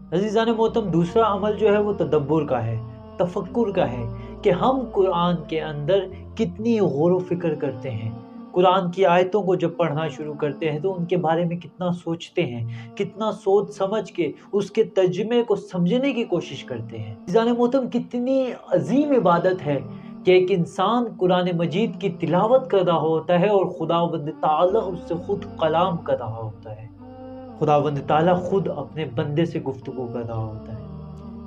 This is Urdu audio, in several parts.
عزیزان محترم، دوسرا عمل جو ہے وہ تدبر کا ہے، تفکر کا ہے کہ ہم قرآن کے اندر کتنی غور و فکر کرتے ہیں۔ قرآن کی آیتوں کو جب پڑھنا شروع کرتے ہیں تو ان کے بارے میں کتنا سوچتے ہیں، کتنا سوچ سمجھ کے اس کے ترجمے کو سمجھنے کی کوشش کرتے ہیں۔ عزیزان محترم، کتنی عظیم عبادت ہے کہ ایک انسان قرآن مجید کی تلاوت کر رہا ہوتا ہے اور خداوند تعالیٰ اس سے خود کلام کر رہا ہوتا ہے۔ خداوند تعالیٰ خود اپنے بندے سے گفتگو کر رہا ہوتا ہے۔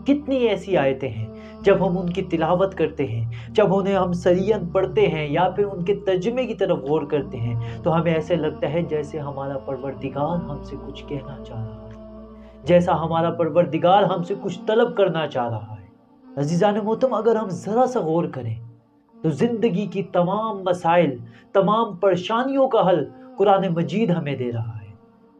کتنی ایسی آیتیں ہیں جب ہم ان کی تلاوت کرتے ہیں، جب انہیں ہم سریعاً پڑھتے ہیں یا پھر ان کے ترجمے کی طرف غور کرتے ہیں تو ہمیں ایسے لگتا ہے جیسے ہمارا پروردگار ہم سے کچھ کہنا چاہ رہا ہے، جیسا ہمارا پروردگار ہم سے کچھ طلب کرنا چاہ رہا ہے۔ عزیزان محترم، اگر ہم ذرا سا غور کریں تو زندگی کی تمام مسائل، تمام پریشانیوں کا حل قرآن مجید ہمیں دے رہا ہے،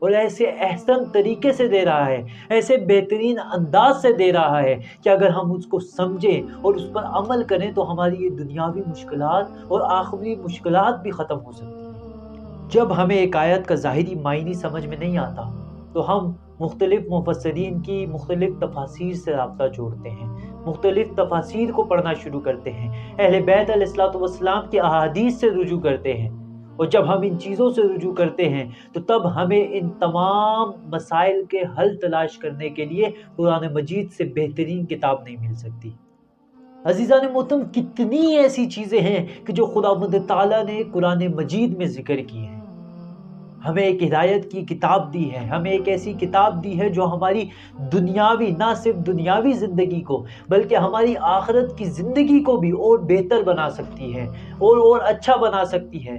اور ایسے احسن طریقے سے دے رہا ہے، ایسے بہترین انداز سے دے رہا ہے کہ اگر ہم اس کو سمجھیں اور اس پر عمل کریں تو ہماری یہ دنیاوی مشکلات اور آخری مشکلات بھی ختم ہو سکتی ہیں۔ جب ہمیں ایک آیت کا ظاہری معنی سمجھ میں نہیں آتا تو ہم مختلف مفسرین کی مختلف تفاسیر سے رابطہ جوڑتے ہیں، مختلف تفاسیر کو پڑھنا شروع کرتے ہیں، اہل بیت علیہ الصلوۃ والسلام کی احادیث سے رجوع کرتے ہیں، اور جب ہم ان چیزوں سے رجوع کرتے ہیں تو تب ہمیں ان تمام مسائل کے حل تلاش کرنے کے لیے قرآن مجید سے بہترین کتاب نہیں مل سکتی۔ عزیزان محترم، کتنی ایسی چیزیں ہیں کہ جو خداوند تعالیٰ نے قرآن مجید میں ذکر کی ہیں۔ ہمیں ایک ہدایت کی کتاب دی ہے، ہمیں ایک ایسی کتاب دی ہے جو ہماری دنیاوی، نہ صرف دنیاوی زندگی کو بلکہ ہماری آخرت کی زندگی کو بھی اور بہتر بنا سکتی ہے اور اچھا بنا سکتی ہے۔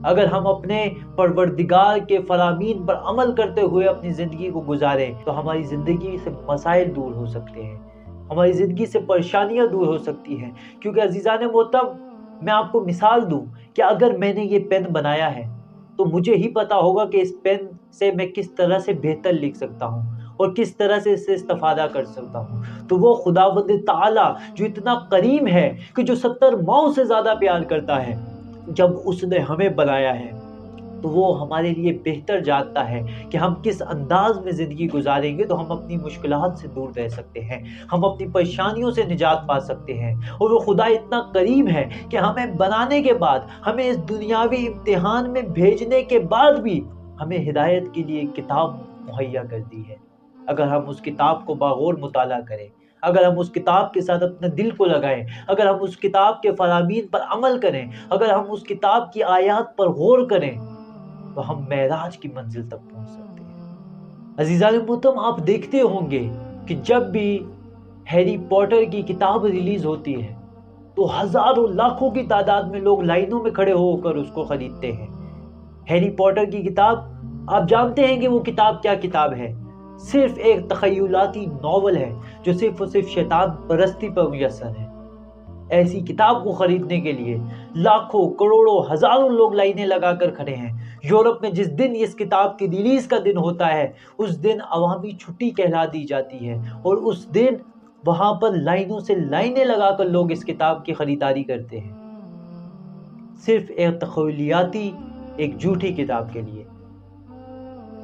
اگر ہم اپنے پروردگار کے فرامین پر عمل کرتے ہوئے اپنی زندگی کو گزاریں تو ہماری زندگی سے مسائل دور ہو سکتے ہیں، ہماری زندگی سے پریشانیاں دور ہو سکتی ہیں۔ کیونکہ عزیزان محترم، میں آپ کو مثال دوں کہ اگر میں نے یہ پین بنایا ہے تو مجھے ہی پتا ہوگا کہ اس پین سے میں کس طرح سے بہتر لکھ سکتا ہوں اور کس طرح سے اس سے استفادہ کر سکتا ہوں۔ تو وہ خداوند تعالیٰ جو اتنا کریم ہے، کہ جو 70 ماؤں سے زیادہ پیار کرتا ہے، جب اس نے ہمیں بنایا ہے تو وہ ہمارے لیے بہتر جانتا ہے کہ ہم کس انداز میں زندگی گزاریں گے تو ہم اپنی مشکلات سے دور رہ سکتے ہیں، ہم اپنی پریشانیوں سے نجات پا سکتے ہیں۔ اور وہ خدا اتنا کریم ہے کہ ہمیں بنانے کے بعد، ہمیں اس دنیاوی امتحان میں بھیجنے کے بعد بھی ہمیں ہدایت کے لیے ایک کتاب مہیا کر دی ہے۔ اگر ہم اس کتاب کو باغور مطالعہ کریں، اگر ہم اس کتاب کے ساتھ اپنے دل کو لگائیں، اگر ہم اس کتاب کے فرامین پر عمل کریں، اگر ہم اس کتاب کی آیات پر غور کریں تو ہم معراج کی منزل تک پہنچ سکتے ہیں۔ عزیزان محترم، آپ دیکھتے ہوں گے کہ جب بھی ہیری پوٹر کی کتاب ریلیز ہوتی ہے تو ہزاروں لاکھوں کی تعداد میں لوگ لائنوں میں کھڑے ہو کر اس کو خریدتے ہیں۔ ہیری پوٹر کی کتاب، آپ جانتے ہیں کہ وہ کتاب کیا کتاب ہے؟ صرف ایک تخیلاتی ناول ہے جو صرف اور صرف شیطان پرستی پر میسر ہے۔ ایسی کتاب کو خریدنے کے لیے لاکھوں، کروڑوں، ہزاروں لوگ لائنیں لگا کر کھڑے ہیں۔ یورپ میں جس دن اس کتاب کی ریلیز کا دن ہوتا ہے اس دن عوامی چھٹی کہلا دی جاتی ہے، اور اس دن وہاں پر لائنوں سے لائنیں لگا کر لوگ اس کتاب کی خریداری کرتے ہیں، صرف ایک تخیلاتی، ایک جھوٹی کتاب کے لیے۔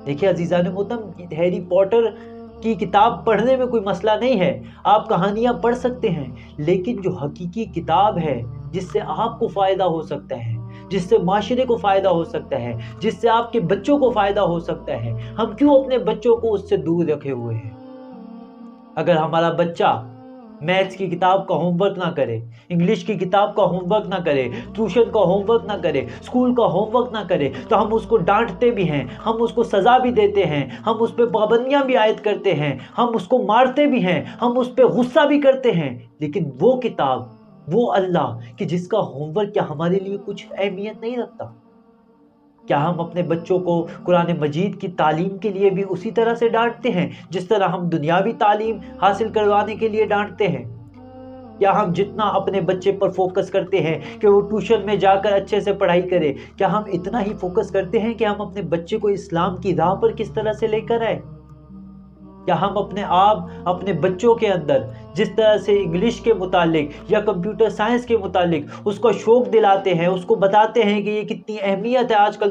دیکھیں عزیزان محترم، ہیری پوٹر کی کتاب پڑھنے میں کوئی مسئلہ نہیں ہے، آپ کہانیاں پڑھ سکتے ہیں، لیکن جو حقیقی کتاب ہے جس سے آپ کو فائدہ ہو سکتا ہے، جس سے معاشرے کو فائدہ ہو سکتا ہے، جس سے آپ کے بچوں کو فائدہ ہو سکتا ہے، ہم کیوں اپنے بچوں کو اس سے دور رکھے ہوئے ہیں؟ اگر ہمارا بچہ میتھس کی کتاب کا ہوم ورک نہ کرے، انگلش کی کتاب کا ہوم ورک نہ کرے، ٹیوشن کا ہوم ورک نہ کرے، اسکول کا ہوم ورک نہ کرے تو ہم اس کو ڈانٹتے بھی ہیں، ہم اس کو سزا بھی دیتے ہیں، ہم اس پہ پابندیاں بھی عائد کرتے ہیں، ہم اس کو مارتے بھی ہیں، ہم اس پہ غصہ بھی کرتے ہیں۔ لیکن وہ کتاب، وہ اللہ کہ جس کا ہوم ورک، کیا ہمارے لیے کچھ اہمیت نہیں رکھتا؟ کیا ہم اپنے بچوں کو قرآن مجید کی تعلیم کے لیے بھی اسی طرح سے ڈانٹتے ہیں جس طرح ہم دنیاوی تعلیم حاصل کروانے کے لیے ڈانٹتے ہیں؟ یا ہم جتنا اپنے بچے پر فوکس کرتے ہیں کہ وہ ٹیوشن میں جا کر اچھے سے پڑھائی کرے، کیا ہم اتنا ہی فوکس کرتے ہیں کہ ہم اپنے بچے کو اسلام کی راہ پر کس طرح سے لے کر آئے؟ یا ہم اپنے آپ، اپنے بچوں کے اندر جس طرح سے انگلش کے متعلق یا کمپیوٹر سائنس کے متعلق اس کو شوق دلاتے ہیں، اس کو بتاتے ہیں کہ یہ کتنی اہمیت ہے آج کل